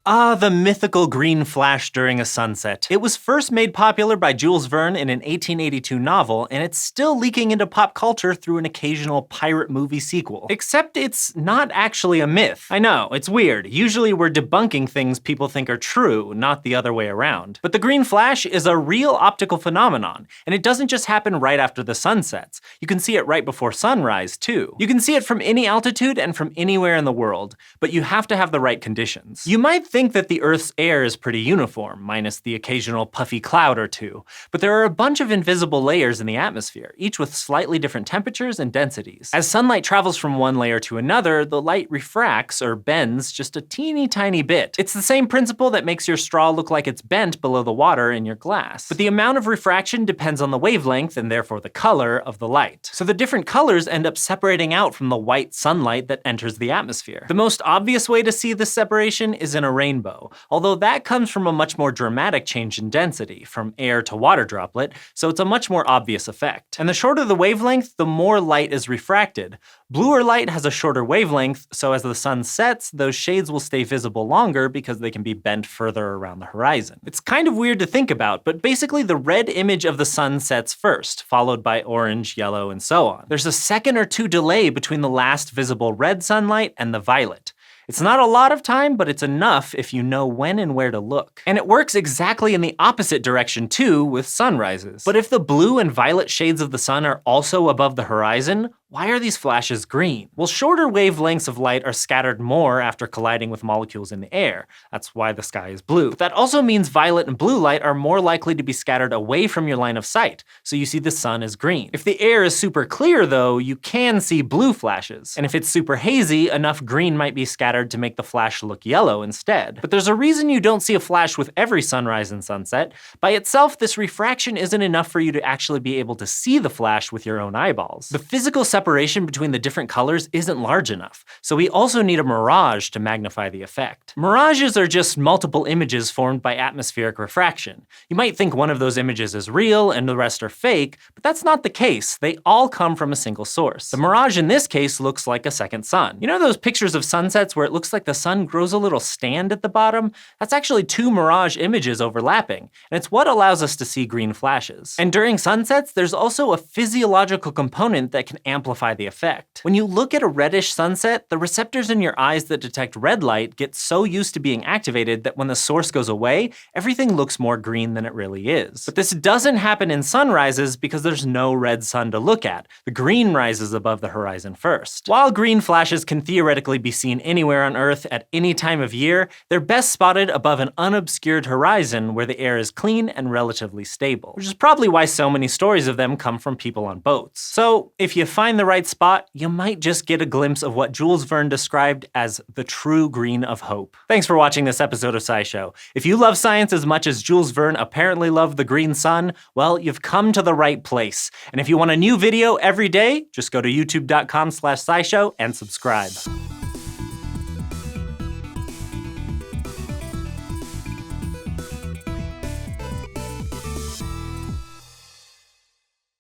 Ah, the mythical green flash during a sunset. It was first made popular by Jules Verne in an 1882 novel, and it's still leaking into pop culture through an occasional pirate movie sequel. Except it's not actually a myth. I know, it's weird. Usually we're debunking things people think are true, not the other way around. But the green flash is a real optical phenomenon, and it doesn't just happen right after the sun sets. You can see it right before sunrise, too. You can see it from any altitude and from anywhere in the world, but you have to have the right conditions. You might think that the Earth's air is pretty uniform, minus the occasional puffy cloud or two, but there are a bunch of invisible layers in the atmosphere, each with slightly different temperatures and densities. As sunlight travels from one layer to another, the light refracts or bends just a teeny tiny bit. It's the same principle that makes your straw look like it's bent below the water in your glass. But the amount of refraction depends on the wavelength and therefore the color of the light. So the different colors end up separating out from the white sunlight that enters the atmosphere. The most obvious way to see this separation is in a rainbow, although that comes from a much more dramatic change in density, from air to water droplet, so it's a much more obvious effect. And the shorter the wavelength, the more light is refracted. Bluer light has a shorter wavelength, so as the sun sets, those shades will stay visible longer because they can be bent further around the horizon. It's kind of weird to think about, but basically the red image of the sun sets first, followed by orange, yellow, and so on. There's a second or two delay between the last visible red sunlight and the violet. It's not a lot of time, but it's enough if you know when and where to look. And it works exactly in the opposite direction too with sunrises. But if the blue and violet shades of the sun are also above the horizon, why are these flashes green? Well, shorter wavelengths of light are scattered more after colliding with molecules in the air. That's why the sky is blue. But that also means violet and blue light are more likely to be scattered away from your line of sight, so you see the sun as green. If the air is super clear though, you can see blue flashes. And if it's super hazy, enough green might be scattered to make the flash look yellow instead. But there's a reason you don't see a flash with every sunrise and sunset. By itself, this refraction isn't enough for you to actually be able to see the flash with your own eyeballs. The physical separation between the different colors isn't large enough, so we also need a mirage to magnify the effect. Mirages are just multiple images formed by atmospheric refraction. You might think one of those images is real and the rest are fake, but that's not the case. They all come from a single source. The mirage in this case looks like a second sun. You know those pictures of sunsets where it looks like the sun grows a little stand at the bottom? That's actually two mirage images overlapping, and it's what allows us to see green flashes. And during sunsets, there's also a physiological component that can amplify the effect. When you look at a reddish sunset, the receptors in your eyes that detect red light get so used to being activated that when the source goes away, everything looks more green than it really is. But this doesn't happen in sunrises because there's no red sun to look at. The green rises above the horizon first. While green flashes can theoretically be seen anywhere on Earth at any time of year, they're best spotted above an unobscured horizon where the air is clean and relatively stable, which is probably why so many stories of them come from people on boats. So if you find the right spot, you might just get a glimpse of what Jules Verne described as the true green of hope. Thanks for watching this episode of SciShow. If you love science as much as Jules Verne apparently loved the green sun, well, you've come to the right place. And if you want a new video every day, just go to youtube.com/scishow and subscribe.